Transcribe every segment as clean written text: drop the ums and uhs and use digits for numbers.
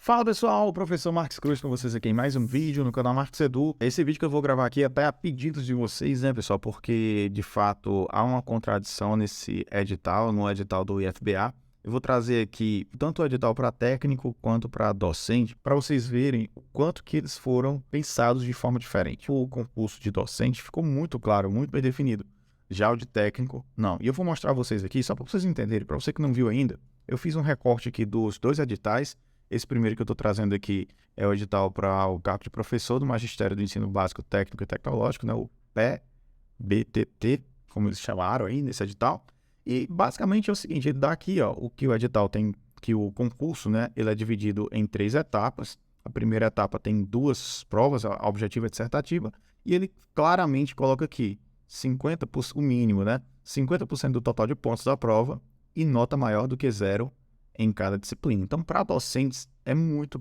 Fala pessoal, o professor Marques Cruz com vocês aqui em mais um vídeo no canal Marques Edu. Esse vídeo que eu vou gravar aqui é até a pedidos de vocês, né pessoal, porque de fato há uma contradição nesse edital, no edital do IFBA. Eu vou trazer aqui tanto o edital para técnico quanto para docente, para vocês verem o quanto que eles foram pensados de forma diferente. O concurso de docente ficou muito claro, muito bem definido. Já o de técnico, não. E eu vou mostrar a vocês aqui, só para vocês entenderem, para você que não viu ainda, eu fiz um recorte aqui dos dois editais. Esse primeiro que eu estou trazendo aqui é o edital para o cargo de professor do Magistério do Ensino Básico Técnico e Tecnológico, né? O PBTT, como eles chamaram aí nesse edital. E basicamente é o seguinte, ele dá aqui, ó, o que o edital tem, que o concurso, né, ele é dividido em 3 etapas. A primeira etapa tem 2 provas, a objetiva e a dissertativa, e ele claramente coloca aqui 50%, o mínimo, né? 50% do total de pontos da prova e nota maior do que 0 em cada disciplina. Então, para docentes, é muito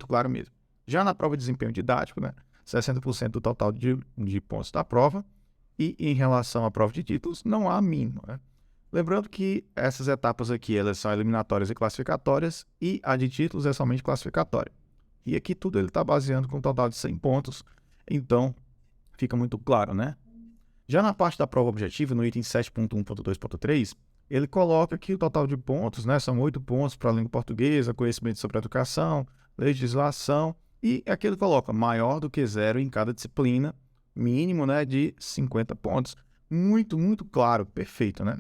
claro mesmo. Já na prova de desempenho didático, né, 60% do total de pontos da prova, e em relação à prova de títulos, não há mínimo, né? Lembrando que essas etapas aqui, elas são eliminatórias e classificatórias, e a de títulos é somente classificatória. E aqui tudo ele está baseando com um total de 100 pontos, então fica muito claro, né? Já na parte da prova objetiva, no item 7.1.2.3, ele coloca que o total de pontos, né, são 8 pontos para a língua portuguesa, conhecimento sobre a educação, legislação, e aqui ele coloca maior do que 0 em cada disciplina, mínimo, né, de 50 pontos. Muito claro, perfeito, né?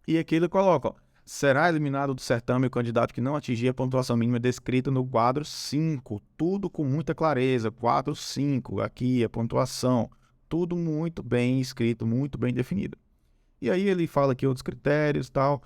E aqui ele coloca, ó, será eliminado do certame o candidato que não atingir a pontuação mínima descrita no quadro 5, tudo com muita clareza, quadro 5, aqui a pontuação, tudo muito bem escrito, muito bem definido. E aí ele fala aqui outros critérios e tal,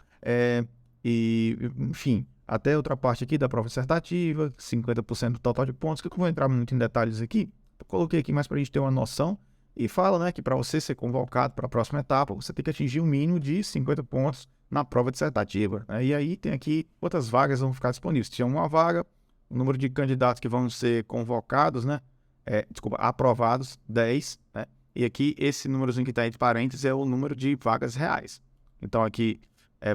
enfim, até outra parte aqui da prova dissertativa, 50% do total de pontos, que eu não vou entrar muito em detalhes aqui, eu coloquei aqui mais para a gente ter uma noção, e fala, né, que para você ser convocado para a próxima etapa, você tem que atingir um mínimo de 50 pontos na prova dissertativa, né? E aí tem aqui quantas vagas vão ficar disponíveis. Se tiver uma vaga, o número de candidatos que vão ser convocados, né, aprovados, 10, né? E aqui, esse númerozinho que está entre parênteses é o número de vagas reais. Então, aqui,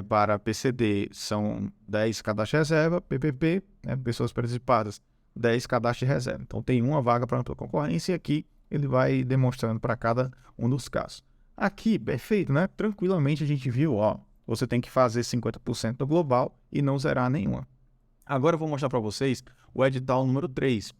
para PCD, são 10 cadastros de reserva, PPP, né, pessoas participadas, 10 cadastros de reserva. Então, tem uma vaga para ampla concorrência e aqui ele vai demonstrando para cada um dos casos. Aqui, perfeito, né? Tranquilamente a gente viu, ó, você tem que fazer 50% do global e não zerar nenhuma. Agora eu vou mostrar para vocês o edital número 3,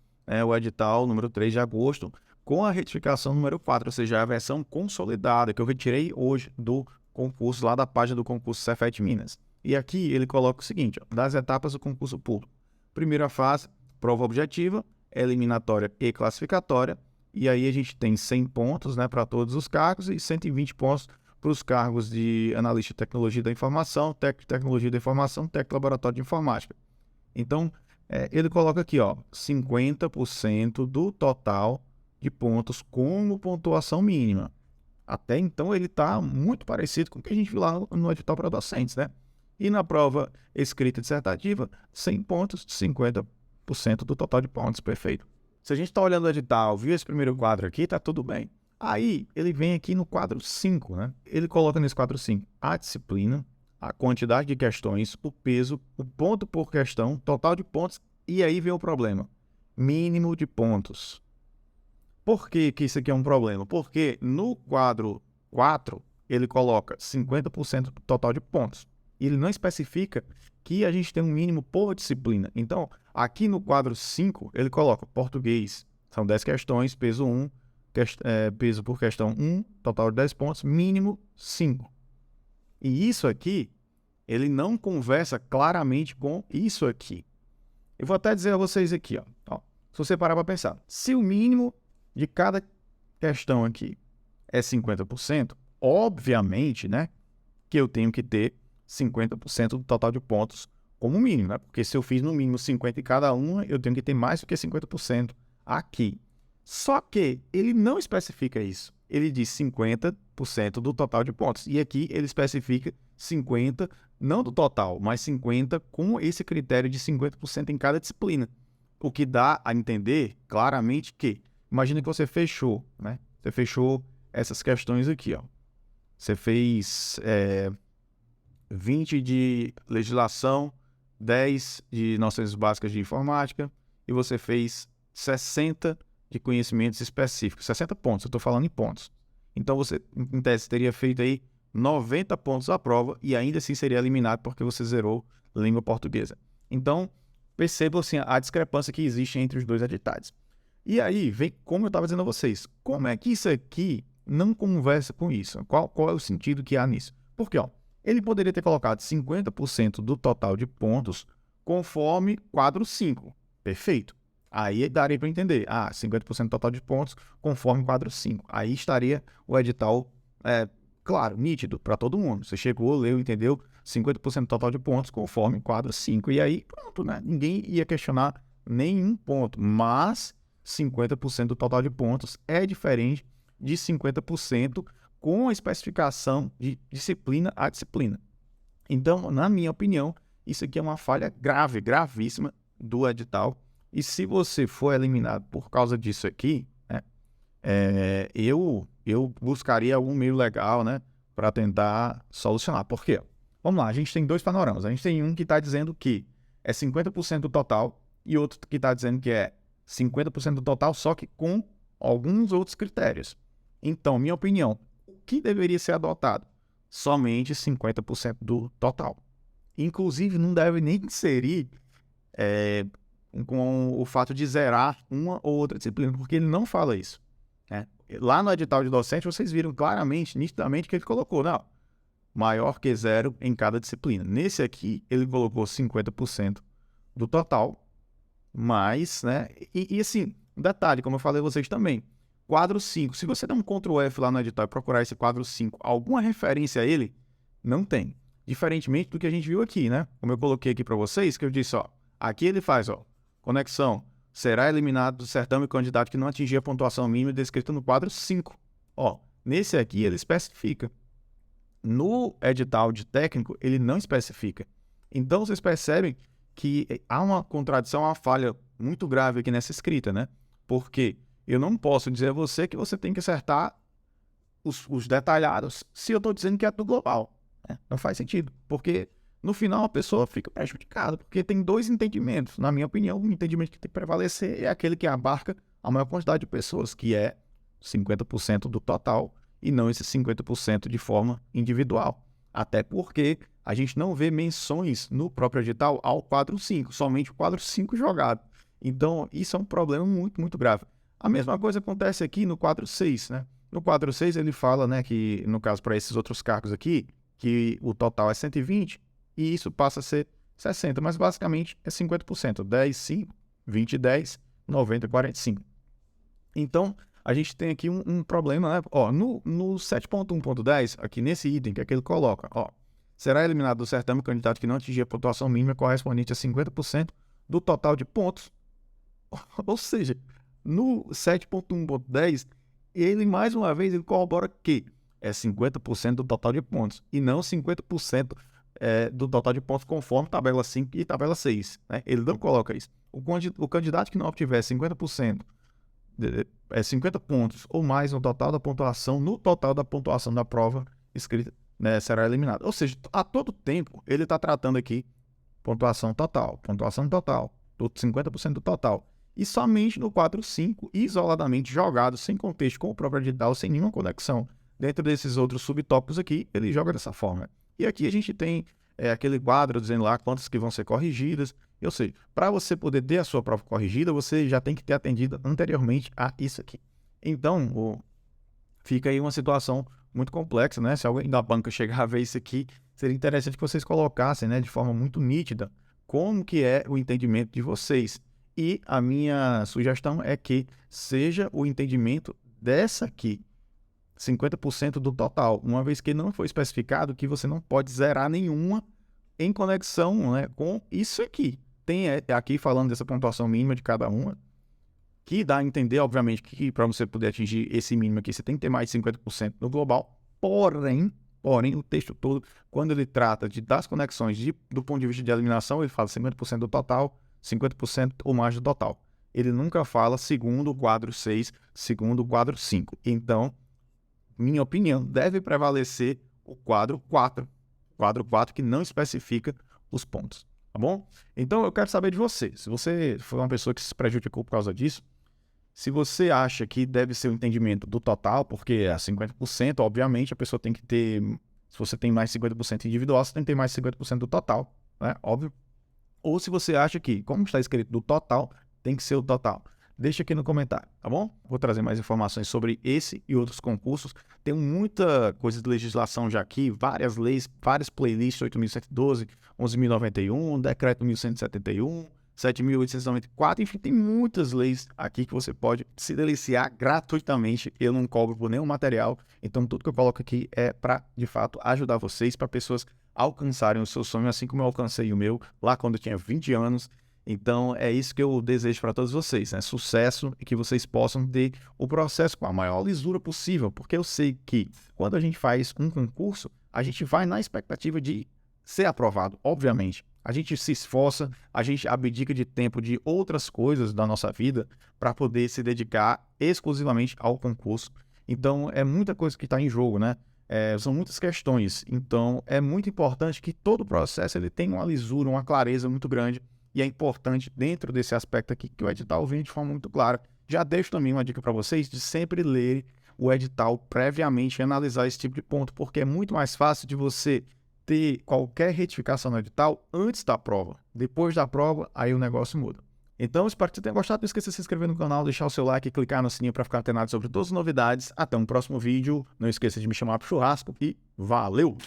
o edital número 3 de agosto, com a retificação número 4, ou seja, a versão consolidada, que eu retirei hoje do concurso, lá da página do concurso Cefet Minas. E aqui ele coloca o seguinte, ó, das etapas do concurso público. Primeira fase, prova objetiva, eliminatória e classificatória, e aí a gente tem 100 pontos, né, para todos os cargos e 120 pontos para os cargos de analista de tecnologia da informação, técnico de tecnologia da informação, técnico de laboratório de informática. Então, ele coloca aqui, ó, 50% do total de pontos como pontuação mínima. Até então, ele está muito parecido com o que a gente viu lá no edital para docentes, né? E na prova escrita dissertativa, 100 pontos, 50% do total de pontos, perfeito. Se a gente está olhando o edital, viu esse primeiro quadro aqui, tá tudo bem. Aí, ele vem aqui no quadro 5, né? Ele coloca nesse quadro 5 a disciplina, a quantidade de questões, o peso, o ponto por questão, total de pontos, e aí vem o problema. Mínimo de pontos. Por que isso aqui é um problema? Porque no quadro 4, ele coloca 50% do total de pontos. E ele não especifica que a gente tem um mínimo por disciplina. Então, aqui no quadro 5, ele coloca português, são 10 questões, peso 1, peso por questão 1, total de 10 pontos, mínimo 5. E isso aqui, ele não conversa claramente com isso aqui. Eu vou até dizer a vocês aqui, ó, se você parar para pensar, se o mínimo de cada questão aqui é 50%, obviamente, né, que eu tenho que ter 50% do total de pontos como mínimo, né? Porque se eu fiz no mínimo 50 em cada uma, eu tenho que ter mais do que 50% aqui. Só que ele não especifica isso. Ele diz 50% do total de pontos. E aqui ele especifica 50%, não do total, mas 50% com esse critério de 50% em cada disciplina. O que dá a entender claramente que, imagina que você fechou, né? Você fechou essas questões aqui, ó. Você fez 20 de legislação, 10 de noções básicas de informática e você fez 60 de conhecimentos específicos. 60 pontos, eu estou falando em pontos. Então você, em tese, teria feito aí 90 pontos à prova e ainda assim seria eliminado porque você zerou língua portuguesa. Então, percebam assim, a discrepância que existe entre os dois editais. E aí, vem como eu estava dizendo a vocês, como é que isso aqui não conversa com isso? Qual é o sentido que há nisso? Porque, ele poderia ter colocado 50% do total de pontos conforme quadro 5. Perfeito. Aí daria para entender. 50% do total de pontos conforme quadro 5. Aí estaria o edital, claro, nítido para todo mundo. Você chegou, leu, entendeu? 50% do total de pontos conforme quadro 5. E aí, pronto, né? Ninguém ia questionar nenhum ponto. Mas 50% do total de pontos é diferente de 50% com a especificação de disciplina a disciplina. Então, na minha opinião, isso aqui é uma falha grave, gravíssima do edital. E se você for eliminado por causa disso aqui, né, eu buscaria algum meio legal, né, para tentar solucionar. Por quê? Vamos lá, a gente tem dois panoramas. A gente tem um que está dizendo que é 50% do total e outro que está dizendo que é 50% do total, só que com alguns outros critérios. Então, minha opinião, o que deveria ser adotado? Somente 50% do total. Inclusive, não deve nem inserir com o fato de zerar uma ou outra disciplina, porque ele não fala isso. Né? Lá no edital de docente, vocês viram claramente, nitidamente, que ele colocou, não, maior que zero em cada disciplina. Nesse aqui, ele colocou 50% do total, mas, né, e assim, um detalhe, como eu falei a vocês também, quadro 5, se você der um Ctrl F lá no edital e procurar esse quadro 5, alguma referência a ele, não tem. Diferentemente do que a gente viu aqui, né? Como eu coloquei aqui para vocês, que eu disse, aqui ele faz, conexão, será eliminado do certame o candidato que não atingir a pontuação mínima descrita no quadro 5. Nesse aqui ele especifica. No edital de técnico, ele não especifica. Então, vocês percebem que há uma contradição, uma falha muito grave aqui nessa escrita, né? Porque eu não posso dizer a você que você tem que acertar os detalhados se eu estou dizendo que é do global. Né? Não faz sentido, porque no final a pessoa fica prejudicada, porque tem dois entendimentos. Na minha opinião, o entendimento que tem que prevalecer é aquele que abarca a maior quantidade de pessoas, que é 50% do total, e não esse 50% de forma individual. Até porque a gente não vê menções no próprio edital ao quadro 5, somente o quadro 5 jogado. Então, isso é um problema muito, muito grave. A mesma coisa acontece aqui no quadro 6, né? No quadro 6 ele fala, né, que no caso para esses outros cargos aqui, que o total é 120 e isso passa a ser 60, mas basicamente é 50%, 10, 5, 20, 10, 90, 45. Então, a gente tem aqui um problema, né? No 7.1.10, aqui nesse item, que é que ele coloca, será eliminado do certame o candidato que não atingir a pontuação mínima correspondente a 50% do total de pontos. Ou seja, no 7.1.10, ele, mais uma vez, ele corrobora que é 50% do total de pontos, e não 50% do total de pontos conforme tabela 5 e tabela 6. Né? Ele não coloca isso. O candidato que não obtiver 50%, 50 pontos ou mais no total da pontuação da prova escrita, né, será eliminado. Ou seja, a todo tempo ele está tratando aqui pontuação total, do 50% do total. E somente no quadro 5, isoladamente jogado, sem contexto com o próprio edital, sem nenhuma conexão dentro desses outros subtópicos aqui, ele joga dessa forma. E aqui a gente tem aquele quadro dizendo lá quantas que vão ser corrigidas. Ou seja, para você poder ter a sua prova corrigida, você já tem que ter atendido anteriormente a isso aqui. Então, fica aí uma situação muito complexa, né? Se alguém da banca chegar a ver isso aqui, seria interessante que vocês colocassem, né, de forma muito nítida como que é o entendimento de vocês. E a minha sugestão é que seja o entendimento dessa aqui, 50% do total, uma vez que não foi especificado que você não pode zerar nenhuma em conexão, né, com isso aqui. Tem aqui falando dessa pontuação mínima de cada uma, que dá a entender, obviamente, que para você poder atingir esse mínimo aqui, você tem que ter mais de 50% no global, porém, o texto todo, quando ele trata das conexões do ponto de vista de eliminação, ele fala 50% do total, 50% ou mais do total. Ele nunca fala segundo o quadro 6, segundo o quadro 5. Então, minha opinião, deve prevalecer o quadro 4. Quadro 4 que não especifica os pontos. tá bom? Então eu quero saber de você. Se você foi uma pessoa que se prejudicou por causa disso, se você acha que deve ser o entendimento do total, porque é 50%, obviamente a pessoa tem que ter, se você tem mais 50% individual, você tem que ter mais 50% do total, né? Óbvio. Ou se você acha que, como está escrito do total, tem que ser o total. Deixa aqui no comentário, tá bom? Vou trazer mais informações sobre esse e outros concursos. Tem muita coisa de legislação já aqui, várias leis, várias playlists, 8.112, 11.091, decreto 1.171, 7.894, enfim, tem muitas leis aqui que você pode se deliciar gratuitamente. Eu não cobro por nenhum material, então tudo que eu coloco aqui é para, de fato, ajudar vocês, para pessoas alcançarem o seu sonho, assim como eu alcancei o meu lá quando eu tinha 20 anos. Então, é isso que eu desejo para todos vocês, né? Sucesso e que vocês possam ter o processo com a maior lisura possível, porque eu sei que quando a gente faz um concurso, a gente vai na expectativa de ser aprovado, obviamente. A gente se esforça, a gente abdica de tempo de outras coisas da nossa vida para poder se dedicar exclusivamente ao concurso. Então, é muita coisa que está em jogo, né? São muitas questões. Então, é muito importante que todo o processo ele tenha uma lisura, uma clareza muito grande. E é importante, dentro desse aspecto aqui, que o edital venha de forma muito clara. Já deixo também uma dica para vocês de sempre ler o edital previamente e analisar esse tipo de ponto, porque é muito mais fácil de você ter qualquer retificação no edital antes da prova. Depois da prova, aí o negócio muda. Então, espero que você tenha gostado. Não esqueça de se inscrever no canal, deixar o seu like e clicar no sininho para ficar antenado sobre todas as novidades. Até um próximo vídeo. Não esqueça de me chamar para o churrasco e valeu!